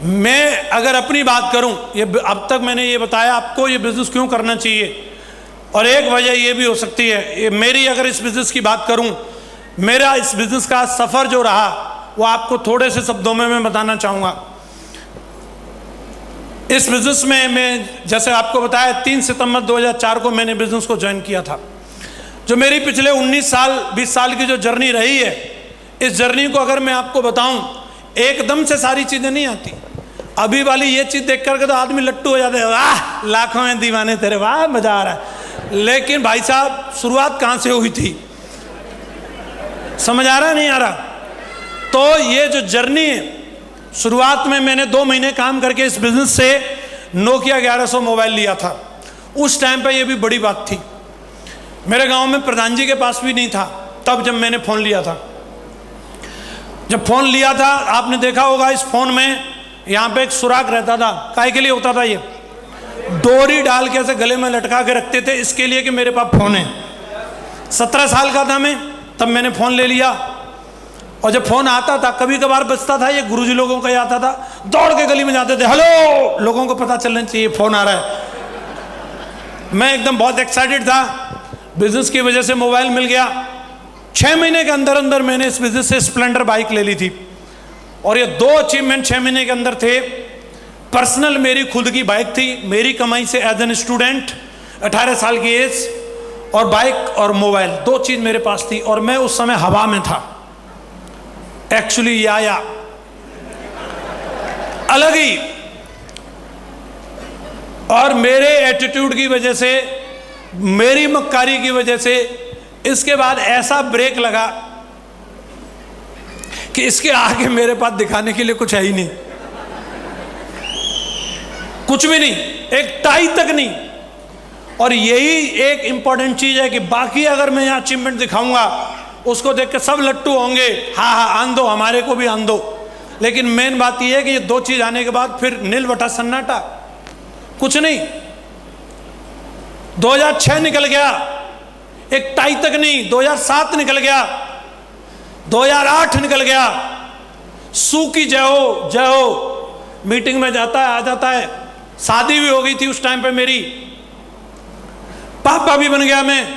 मैं अगर अपनी बात करूं, ये अब तक मैंने ये बताया आपको ये बिज़नेस क्यों करना चाहिए, और एक वजह ये भी हो सकती है, ये मेरी अगर इस बिज़नेस की बात करूं, मेरा इस बिज़नेस का सफ़र जो रहा वो आपको थोड़े से शब्दों में मैं बताना चाहूँगा। इस बिज़नेस में मैं जैसे आपको बताया 3 सितंबर 2004 को मैंने बिज़नेस को ज्वाइन किया था। जो मेरी पिछले 19 साल 20 साल की जो जर्नी रही है, इस जर्नी को अगर मैं आपको बताऊं, एकदम से सारी चीज़ें नहीं आती। अभी वाली ये चीज़ देख करके तो आदमी लट्टू हो जाते हैं, वाह लाखों में दीवाने तेरे, वाह मज़ा आ रहा है। लेकिन भाई साहब शुरुआत कहाँ से हुई थी, समझ आ रहा नहीं आ रहा? तो ये जो जर्नी है, शुरुआत में मैंने 2 महीने काम करके इस बिज़नेस से नोकिया 1100 मोबाइल लिया था। उस टाइम पे ये भी बड़ी बात थी, मेरे गांव में प्रधान जी के पास भी नहीं था तब जब मैंने फ़ोन लिया था। जब फ़ोन लिया था आपने देखा होगा, इस फ़ोन में यहाँ पे एक सुराख रहता था। काहे के लिए होता था? ये डोरी डाल के ऐसे गले में लटका के रखते थे, इसके लिए कि मेरे पास फ़ोन है। 17 साल का था मैं तब मैंने फ़ोन ले लिया, और जब फ़ोन आता था कभी कभार बजता था, ये गुरुजी लोगों का ही आता था, दौड़ के गली में जाते थे, हेलो, लोगों को पता चलना चाहिए फ़ोन आ रहा है। मैं एकदम बहुत एक्साइटेड था, बिज़नेस की वजह से मोबाइल मिल गया। 6 महीने के अंदर अंदर मैंने इस बिज़नेस से स्प्लेंडर बाइक ले ली थी, और ये 2 अचीवमेंट 6 महीने के अंदर थे। पर्सनल मेरी खुद की बाइक थी, मेरी कमाई से एज एन स्टूडेंट, 18 साल की एज, और बाइक और मोबाइल 2 चीज़ मेरे पास थी, और मैं उस समय हवा में था एक्चुअली, या अलग ही। और मेरे एटीट्यूड की वजह से, मेरी मक्कारी की वजह से इसके बाद ऐसा ब्रेक लगा कि इसके आगे मेरे पास दिखाने के लिए कुछ है ही नहीं, कुछ भी नहीं, एक टाई तक नहीं। और यही एक इंपॉर्टेंट चीज है कि बाकी अगर मैं यहाँ अचीवमेंट दिखाऊंगा उसको देख के सब लट्टू होंगे, हाँ हाँ आन दो, हमारे को भी आन दो। लेकिन मेन बात यह है कि ये 2 चीज आने के बाद फिर नील बटा सन्नाटा, कुछ नहीं। 2006 निकल गया, एक टाई तक नहीं, 2007 निकल गया, 2008 निकल गया, सू की जय हो जय हो, मीटिंग में जाता है आ जाता है। शादी भी हो गई थी उस टाइम पे मेरी, पापा भी बन गया मैं।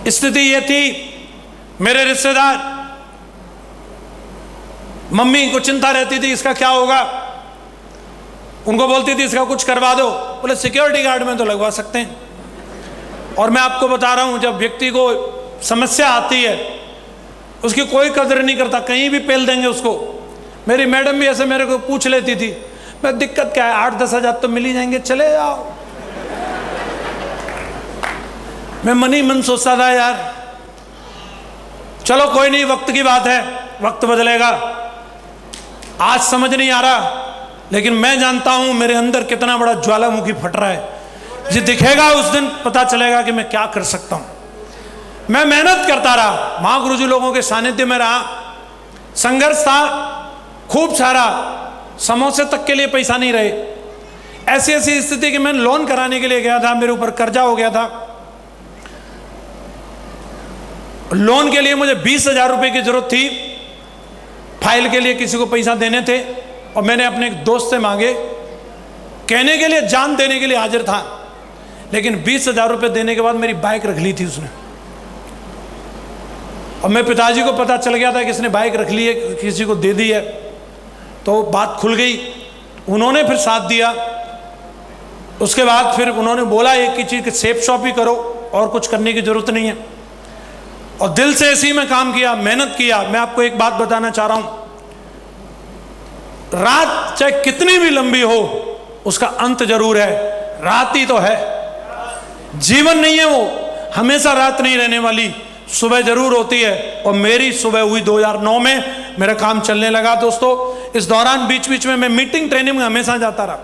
स्थिति ये थी, मेरे रिश्तेदार, मम्मी को चिंता रहती थी इसका क्या होगा, उनको बोलती थी इसका कुछ करवा दो, बोले सिक्योरिटी गार्ड में तो लगवा सकते हैं। और मैं आपको बता रहा हूं, जब व्यक्ति को समस्या आती है उसकी कोई कदर नहीं करता, कहीं भी पेल देंगे उसको। मेरी मैडम भी ऐसे मेरे को पूछ लेती थी, मैं दिक्कत क्या है, 8-10 हज़ार तो मिल ही जाएंगे, चले जाओ। मैं मन ही मन सोचता था यार चलो कोई नहीं, वक्त की बात है, वक्त बदलेगा। आज समझ नहीं आ रहा, लेकिन मैं जानता हूं मेरे अंदर कितना बड़ा ज्वालामुखी फट रहा है। जो दिखेगा उस दिन पता चलेगा कि मैं क्या कर सकता हूं। मैं मेहनत करता रहा, महागुरुजी लोगों के सानिध्य में रहा, संघर्ष था खूब सारा, समोसे तक के लिए पैसा नहीं रहे। ऐसी ऐसी स्थिति कि मैं लोन कराने के लिए गया था, मेरे ऊपर कर्जा हो गया था। लोन के लिए मुझे 20,000 रुपए की जरूरत थी, फाइल के लिए किसी को पैसा देने थे, और मैंने अपने एक दोस्त से मांगे, कहने के लिए जान देने के लिए हाजिर था, लेकिन 20,000 रुपए देने के बाद मेरी बाइक रख ली थी उसने। और मैं पिताजी को पता चल गया था कि इसने बाइक रख ली है, किसी को दे दी है, तो बात खुल गई। उन्होंने फिर साथ दिया। उसके बाद फिर उन्होंने बोला एक ही चीज़ कि सेफ शॉप ही करो, और कुछ करने की जरूरत नहीं है। और दिल से ऐसे ही मैं काम किया, मेहनत किया। मैं आपको एक बात बताना चाह रहा हूं, रात चाहे कितनी भी लंबी हो उसका अंत जरूर है, रात ही तो है, जीवन नहीं है वो, हमेशा रात नहीं रहने वाली, सुबह जरूर होती है। और मेरी सुबह हुई 2009 में, मेरा काम चलने लगा दोस्तों। इस दौरान बीच बीच में मैं मीटिंग ट्रेनिंग में हमेशा जाता रहा।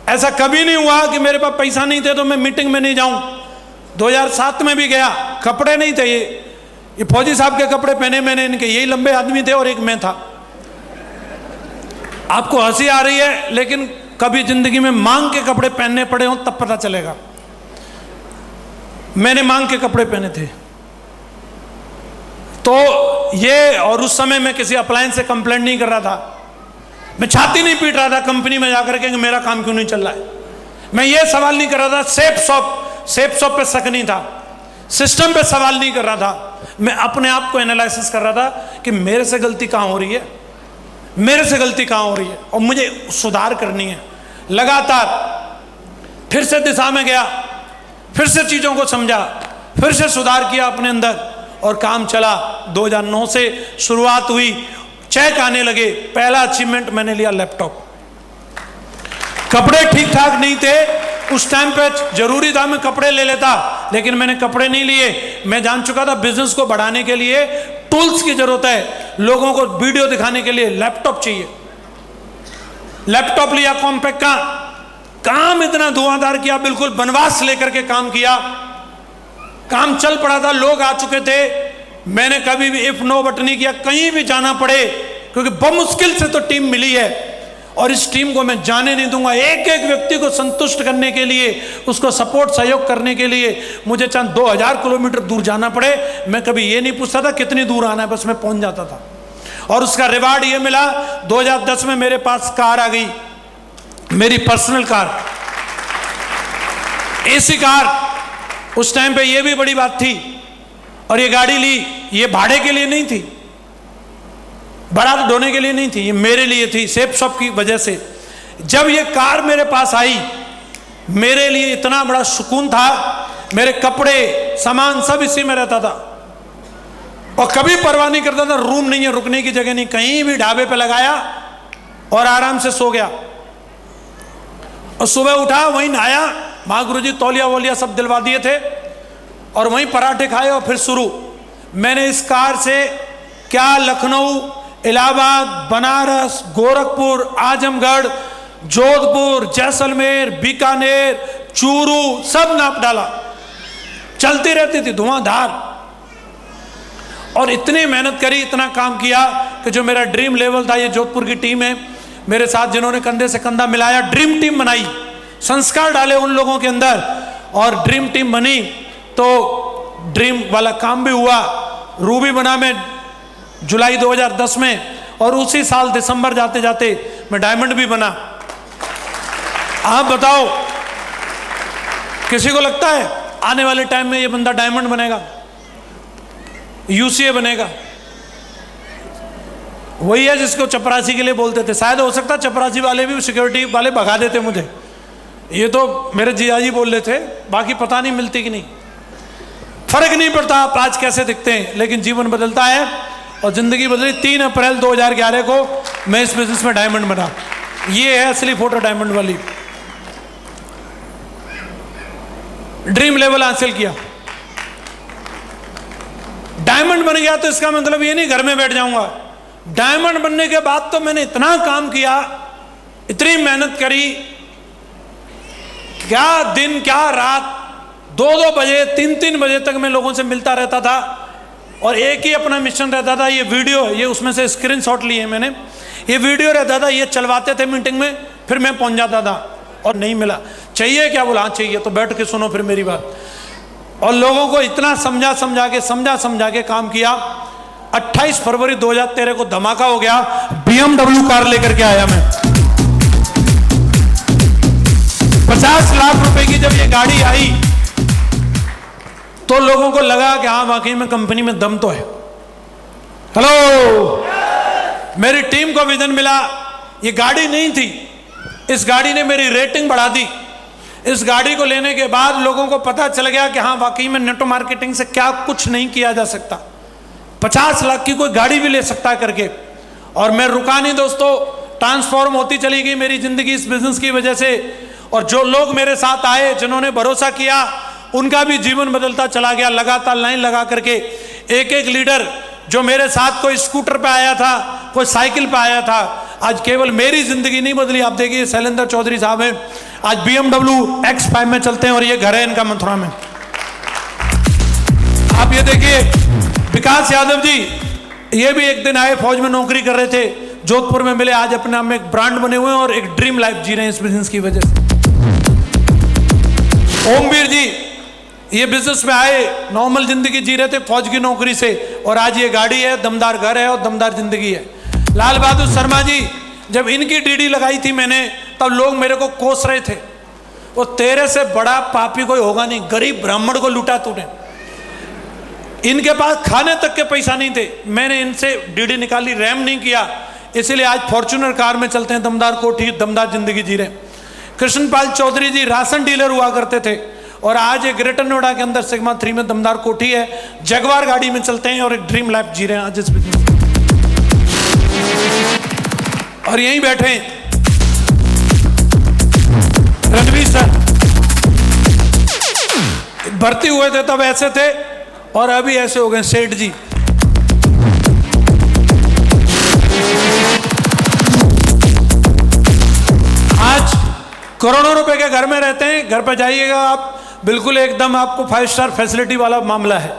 ऐसा कभी नहीं हुआ कि मेरे पास पैसा नहीं थे तो मैं मीटिंग में नहीं जाऊं। 2007 में भी गया, कपड़े नहीं थे, ये फौजी साहब के कपड़े पहने मैंने, इनके यही लंबे आदमी थे और एक मैं था। आपको हंसी आ रही है, लेकिन कभी जिंदगी में मांग के कपड़े पहनने पड़े हों तब पता चलेगा। मैंने मांग के कपड़े पहने थे। तो ये, और उस समय मैं किसी अप्लायंस से कंप्लेंट नहीं कर रहा था, मैं छाती नहीं पीट रहा था कंपनी में जाकर के कि मेरा काम क्यों नहीं चल रहा है। मैं ये सवाल नहीं कर रहा था, सेफ शॉप पे शक नहीं था, सिस्टम पे सवाल नहीं कर रहा था। मैं अपने आप को एनालिसिस कर रहा था कि मेरे से गलती कहाँ हो रही है, मेरे से गलती कहाँ हो रही है और मुझे सुधार करनी है। लगातार फिर से दिशा में गया, फिर से चीज़ों को समझा, फिर से सुधार किया अपने अंदर और काम चला। 2009 से शुरुआत हुई, चेक आने लगे। पहला अचीवमेंट मैंने लिया लैपटॉप। कपड़े ठीक ठाक नहीं थे उस टाइम पे, जरूरी था मैं कपड़े ले लेता, लेकिन मैंने कपड़े नहीं लिए। मैं जान चुका था बिजनेस को बढ़ाने के लिए टूल्स की जरूरत है, लोगों को वीडियो दिखाने के लिए लैपटॉप चाहिए। लैपटॉप लिया कॉम्पैक्ट का, काम इतना धुआंधार किया, बिल्कुल वनवास लेकर के काम किया। काम चल पड़ा था, लोग आ चुके थे। मैंने कभी भी इफ नो बट नहीं किया, कहीं भी जाना पड़े, क्योंकि बमुश्किल से तो टीम मिली है और इस टीम को मैं जाने नहीं दूंगा। एक एक व्यक्ति को संतुष्ट करने के लिए, उसको सपोर्ट सहयोग करने के लिए मुझे चाहे 2000 किलोमीटर दूर जाना पड़े, मैं कभी ये नहीं पूछता था कितनी दूर आना है, बस मैं पहुंच जाता था। और उसका रिवार्ड ये मिला, 2010 में मेरे पास कार आ गई, मेरी पर्सनल कार, एसी कार। उस टाइम पे ये भी बड़ी बात थी। और ये गाड़ी ली, ये भाड़े के लिए नहीं थी, बारात ढोने के लिए नहीं थी, ये मेरे लिए थी, सेफ शॉप की वजह से। जब ये कार मेरे पास आई, मेरे लिए इतना बड़ा सुकून था। मेरे कपड़े सामान सब इसी में रहता था और कभी परवाह नहीं करता था, रूम नहीं है, रुकने की जगह नहीं, कहीं भी ढाबे पे लगाया और आराम से सो गया। और सुबह उठा, वहीं नहाया, महागुरु जी तौलिया वोलिया सब दिलवा दिए थे और वहीं पराठे खाए और फिर शुरू। मैंने इस कार से क्या लखनऊ, इलाहाबाद, बनारस, गोरखपुर, आजमगढ़, जोधपुर, जैसलमेर, बीकानेर, चूरू सब नाप डाला। चलती रहती थी धुआंधार। और इतनी मेहनत करी, इतना काम किया कि जो मेरा ड्रीम लेवल था, ये जोधपुर की टीम है मेरे साथ, जिन्होंने कंधे से कंधा मिलाया, ड्रीम टीम बनाई, संस्कार डाले उन लोगों के अंदर और ड्रीम टीम बनी। तो ड्रीम वाला काम भी हुआ। रूबी बना मैं जुलाई 2010 में और उसी साल दिसंबर जाते जाते मैं डायमंड भी बना। आप बताओ, किसी को लगता है आने वाले टाइम में ये बंदा डायमंड बनेगा, यूसीए बनेगा? वही है जिसको चपरासी के लिए बोलते थे। शायद हो सकता चपरासी वाले भी सिक्योरिटी वाले भगा देते मुझे, ये तो मेरे जियाजी बोल रहे थे, बाकी पता नहीं मिलती कि नहीं, फर्क नहीं पड़ता आप आज कैसे दिखते हैं, लेकिन जीवन बदलता है और जिंदगी बदली। 3 अप्रैल 2011 को मैं इस बिजनेस में डायमंड बना। ये है असली फोटो डायमंड वाली। ड्रीम लेवल हासिल किया, डायमंड बन गया। तो इसका मतलब ये नहीं घर में बैठ जाऊंगा। डायमंड बनने के बाद तो मैंने इतना काम किया, इतनी मेहनत करी, क्या दिन क्या रात, 2-2 बजे 3-3 बजे तक मैं लोगों से मिलता रहता था और एक ही अपना मिशन रहता था। ये वीडियो, ये उसमें से स्क्रीनशॉट लिए मैंने, ये वीडियो रहता था, ये चलवाते थे मीटिंग में, फिर मैं पहुंच जाता था। और नहीं मिला, चाहिए क्या? बोला हाँ चाहिए। तो बैठ के सुनो फिर मेरी बात। और लोगों को इतना समझा के काम किया। 28 फरवरी 2013 को धमाका हो गया, BMW कार लेकर के आया मैं। 50 लाख रुपए की जब ये गाड़ी आई तो लोगों को लगा कि हाँ वाकई में कंपनी में दम तो है। हेलो, मेरी टीम को विजन मिला। ये गाड़ी नहीं थी, इस गाड़ी ने मेरी रेटिंग बढ़ा दी। इस गाड़ी को लेने के बाद लोगों को पता चल गया कि हाँ वाकई में नेटो मार्केटिंग से क्या कुछ नहीं किया जा सकता, 50 लाख की कोई गाड़ी भी ले सकता करके। और मैं रुका नहीं दोस्तों, ट्रांसफॉर्म होती चली गई मेरी जिंदगी इस बिजनेस की वजह से। और जो लोग मेरे साथ आए, जिन्होंने भरोसा किया, उनका भी जीवन बदलता चला गया। लगातार लाइन लगा करके एक एक लीडर जो मेरे साथ कोई स्कूटर पे आया था, कोई साइकिल पे आया था, आज केवल मेरी जिंदगी नहीं बदली। आप देखिए शैलेंद्र चौधरी साहब हैं, आज BMW X5 में चलते हैं और ये घर है इनका मथुरा में। आप ये देखिए विकास यादव जी, ये भी एक दिन आए, फौज में नौकरी कर रहे थे, जोधपुर में मिले, आज अपने नाम में एक ब्रांड बने हुए हैं और एक ड्रीम लाइफ जी रहे हैं इस बिजनेस की वजह से। ओमवीर जी, ये बिजनेस में आए, नॉर्मल जिंदगी जी रहे थे फौज की नौकरी से, और आज ये गाड़ी है, दमदार घर है और दमदार जिंदगी है। लाल बहादुर शर्मा जी, जब इनकी डीडी लगाई थी मैंने, तब लोग मेरे को कोस रहे थे, वो तेरे से बड़ा पापी कोई होगा नहीं, गरीब ब्राह्मण को लूटा तूने। इनके पास खाने तक के पैसा नहीं थे, मैंने इनसे डीडी निकाली, रैम नहीं किया, इसीलिए आज फॉर्च्यूनर कार में चलते हैं, दमदार कोठी, दमदार जिंदगी जी रहे। कृष्णपाल चौधरी जी राशन डीलर हुआ करते थे और आज एक ग्रेटर नोएडा के अंदर सिग्मा 3 में दमदार कोठी है, जगवार गाड़ी में चलते हैं और एक ड्रीम लाइफ जी रहे हैं आज इस बिजनेस। और यहीं बैठे हैं रणवीर सर, भर्ती हुए थे तब ऐसे थे और अभी ऐसे हो गए सेठ जी। आज करोड़ों रुपए के घर में रहते हैं, घर पर जाइएगा आप, बिल्कुल एकदम आपको 5 स्टार फैसिलिटी वाला मामला है।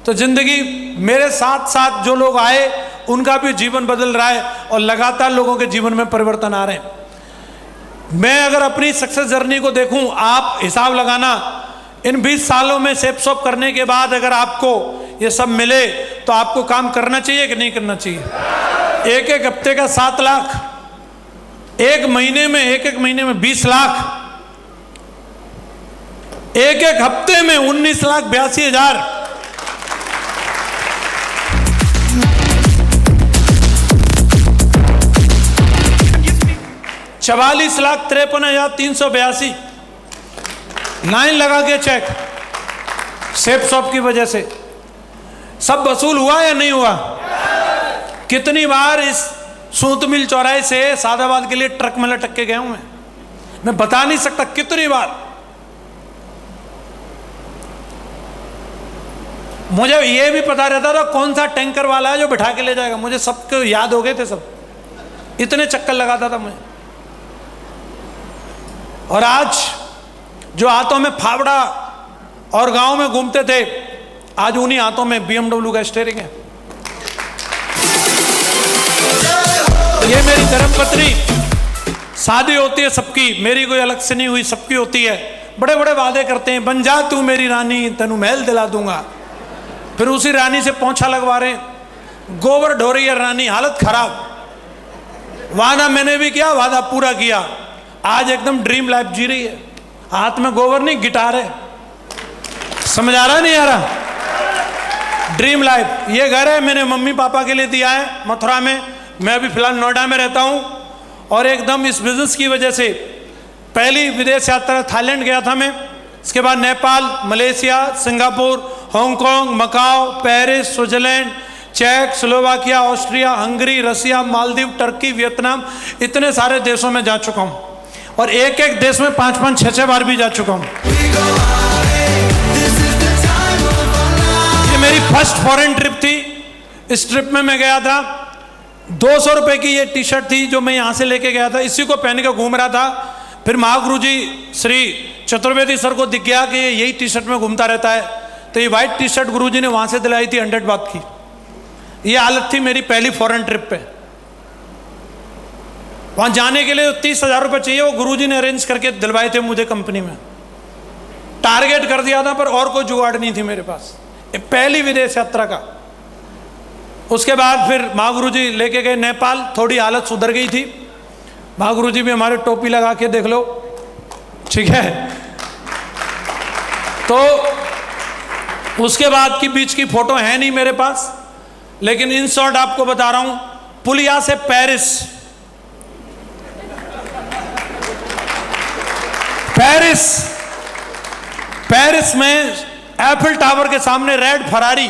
तो जिंदगी मेरे साथ साथ जो लोग आए उनका भी जीवन बदल रहा है और लगातार लोगों के जीवन में परिवर्तन आ रहे हैं। मैं अगर अपनी सक्सेस जर्नी को देखूं, आप हिसाब लगाना, इन 20 सालों में सेप सॉप करने के बाद अगर आपको ये सब मिले तो आपको काम करना चाहिए कि नहीं करना चाहिए। एक एक हफ्ते का 7 लाख, एक एक महीने में 20 लाख, एक एक हफ्ते में 19,82,000, 44,53,382 लाइन लगा के चेक सेप शॉप की वजह से सब वसूल हुआ या नहीं हुआ। कितनी बार इस सूत मिल चौराहे से सादाबाद के लिए ट्रक में लटक के गया हूं मैं बता नहीं सकता कितनी बार। मुझे ये भी पता रहता था कौन सा टैंकर वाला है जो बिठा के ले जाएगा, मुझे सबको याद हो गए थे, सब इतने चक्कर लगाता था मुझे। और आज जो हाथों में फावड़ा और गांव में घूमते थे, आज उन्हीं हाथों में BMW का स्टीयरिंग है। ये मेरी धर्मपत्नी, शादी होती है सबकी, मेरी कोई अलग से नहीं हुई, सबकी होती है। बड़े बड़े वादे करते हैं, बन जा तू मेरी रानी तेनू महल दिला दूंगा, फिर उसी रानी से पोंछा लगवा रहे हैं, गोबर ढो रही है रानी, हालत खराब। वादा मैंने भी किया, वादा पूरा किया, आज एकदम ड्रीम लाइफ जी रही है। हाथ में गोबर नहीं, गिटार है। समझ आ रहा नहीं आ रहा? Dream life. ये घर है मैंने मम्मी पापा के लिए दिया है मथुरा में, मैं अभी फिलहाल नोएडा में रहता हूँ। और एकदम इस बिजनेस की वजह से पहली विदेश यात्रा थाईलैंड गया था मैं, इसके बाद Nepal, Malaysia, Singapore, Hong Kong, Macau, Paris, Switzerland, चेक, Slovakia, Austria, Hungary, Russia, Maldives, Turkey, Vietnam, इतने सारे देशों में जा चुका हूँ और एक एक देश में 5-5, 6-6 बार भी जा चुका हूँ। ये मेरी फर्स्ट फॉरेन ट्रिप थी। इस ट्रिप में मैं गया था, 200 रुपए की ये टी शर्ट थी जो मैं यहाँ से लेके गया था, इसी को पहन के घूम रहा था। फिर महागुरु जी श्री चतुर्वेदी सर को दिख गया कि ये यही टी शर्ट में घूमता रहता है, तो ये वाइट टी शर्ट गुरु जी ने वहाँ से दिलाई थी 100 बात की। ये हालत थी मेरी पहली फॉरेन ट्रिप पे। वहाँ जाने के लिए 30,000 रुपये चाहिए, वो गुरुजी ने अरेंज करके दिलवाए थे मुझे कंपनी में। टारगेट कर दिया था पर और कोई जुगाड़ नहीं थी मेरे पास, पहली विदेश यात्रा का। उसके बाद फिर महागुरु जी लेके गए नेपाल, थोड़ी हालत सुधर गई थी। महागुरु जी भी हमारे टोपी लगा के देख लो, ठीक है। तो उसके बाद की बीच की फोटो है नहीं मेरे पास, लेकिन इन शॉर्ट आपको बता रहा हूं। पुलिया से पेरिस में एफिल टावर के सामने रेड फरारी,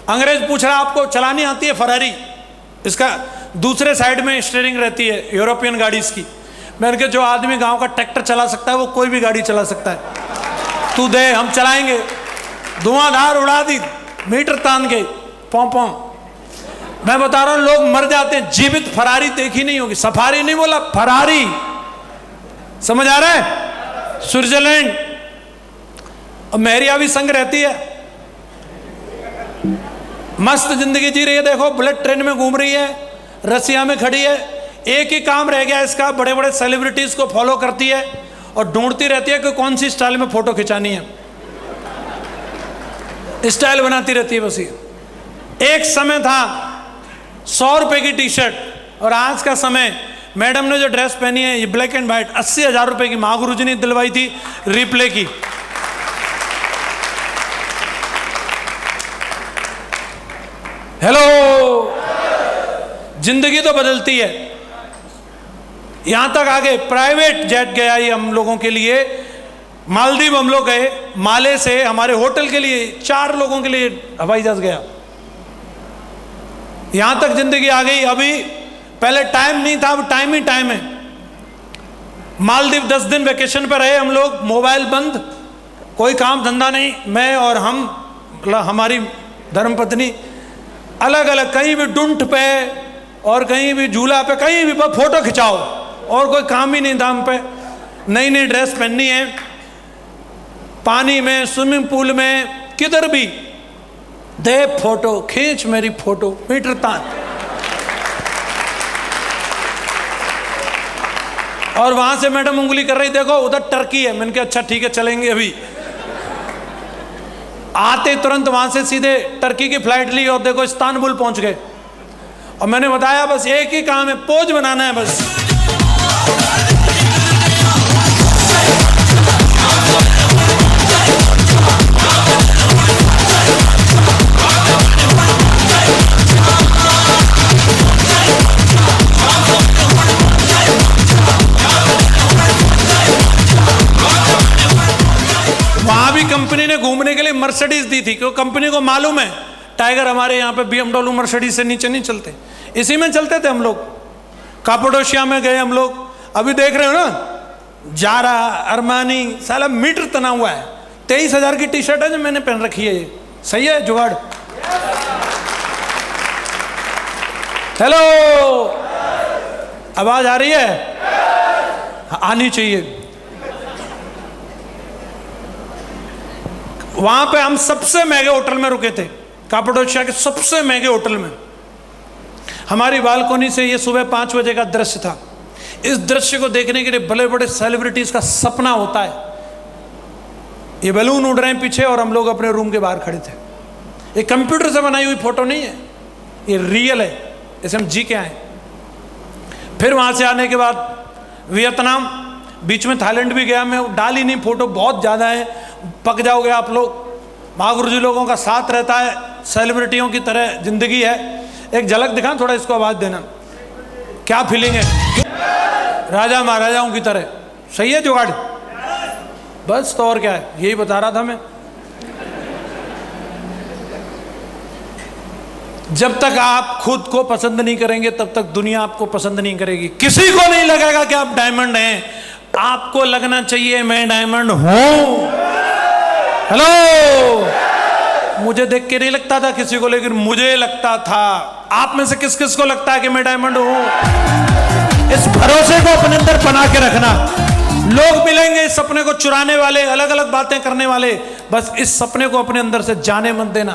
अंग्रेज पूछ रहा आपको चलानी आती है फरारी, इसका दूसरे साइड में स्टीयरिंग रहती है यूरोपियन गाड़ी की। मैंने कहा जो आदमी गांव का ट्रैक्टर चला सकता है वो कोई भी गाड़ी चला सकता है, तू दे हम चलाएंगे। धुआंधार उड़ा दी, मीटर तान के पों पों। मैं बता रहा हूं लोग मर जाते हैं, जीवित फरारी देखी नहीं होगी, सफारी नहीं बोला, फरारी। समझ आ रहा है? स्विट्जरलैंड, और मेहरिया भी संग रहती है, मस्त जिंदगी जी रही है। देखो बुलेट ट्रेन में घूम रही है, रसिया में खड़ी है। एक ही काम रह गया इसका, बड़े बड़े सेलिब्रिटीज को फॉलो करती है और ढूंढती रहती है कि कौन सी स्टाइल में फोटो खिंचानी है, स्टाइल बनाती रहती है बस। ये एक समय था 100 रुपए की टी शर्ट और आज का समय, मैडम ने जो ड्रेस पहनी है ये ब्लैक एंड व्हाइट, 80,000 रुपए की महागुरु जी ने दिलवाई थी रिप्ले की। हेलो, जिंदगी तो बदलती है। यहां तक आगे प्राइवेट जेट गया ये हम लोगों के लिए, मालदीव हम लोग गए, माले से हमारे होटल के लिए 4 लोगों के लिए हवाई जहाज गया। यहां तक जिंदगी आ गई। अभी पहले टाइम नहीं था, अब टाइम ही टाइम है। मालदीव 10 दिन वेकेशन पर रहे हम लोग, मोबाइल बंद, कोई काम धंधा नहीं। मैं और हम, हमारी धर्मपत्नी, अलग अलग, कहीं भी डुंट पे और कहीं भी झूला पे, कहीं भी फोटो खिंचाओ, और कोई काम ही नहीं था हम पे। नई नई ड्रेस पहननी है, पानी में, स्विमिंग पूल में, किधर भी दे फोटो खींच, मेरी फोटो मीटर तान। और वहां से मैडम उंगली कर रही, देखो उधर टर्की है। मैंने कहा अच्छा ठीक है, चलेंगे। अभी आते तुरंत वहां से सीधे टर्की की फ्लाइट ली और देखो इस्तांबुल पहुंच गए। और मैंने बताया बस एक ही काम है, पोज बनाना है बस। वहां भी कंपनी ने घूमने के लिए मर्सिडीज दी थी, क्योंकि कंपनी को मालूम है टाइगर हमारे यहाँ पे BMW मर्सिडीज से नीचे नहीं चलते, इसी में चलते थे हम लोग। कापाडोशिया में गए हम लोग, अभी देख रहे हो ना, जारा, अरमानी, साला मीटर तना हुआ है। 23,000 की टी शर्ट है जो मैंने पहन रखी है। ये सही है जुगाड़? हेलो, आवाज आ रही है? आनी चाहिए। वहां पे हम सबसे महंगे होटल में रुके थे, कापाडोशिया के सबसे महंगे होटल में। हमारी बालकोनी से ये सुबह 5 बजे का दृश्य था। इस दृश्य को देखने के लिए बड़े बड़े सेलिब्रिटीज का सपना होता है। ये बैलून उड़ रहे हैं पीछे और हम लोग अपने रूम के बाहर खड़े थे। ये कंप्यूटर से बनाई हुई फोटो नहीं है, ये रियल है, इसे हम जी के आए। फिर वहां से आने के बाद वियतनाम, बीच में थाईलैंड भी गया। मैं डाली नहीं फोटो, बहुत ज़्यादा है, पक जाओगे आप लोग। महागुरु जी लोगों का साथ रहता है, सेलिब्रिटियों की तरह जिंदगी है। एक झलक दिखा, थोड़ा इसको आवाज़ देना, क्या फीलिंग है, राजा महाराजाओं की तरह। सही है जुगाड़? बस तो और क्या है, यही बता रहा था मैं। जब तक आप खुद को पसंद नहीं करेंगे तब तक दुनिया आपको पसंद नहीं करेगी। किसी को नहीं लगेगा कि आप डायमंड हैं, आपको लगना चाहिए मैं डायमंड हूं। हेलो, मुझे देख के नहीं लगता था किसी को, लेकिन मुझे लगता था। आप में से किस किस को लगता है कि मैं डायमंड हूं? इस भरोसे को अपने अंदर बना के रखना। लोग मिलेंगे इस सपने को चुराने वाले, अलग अलग बातें करने वाले, बस इस सपने को अपने अंदर से जाने मत देना।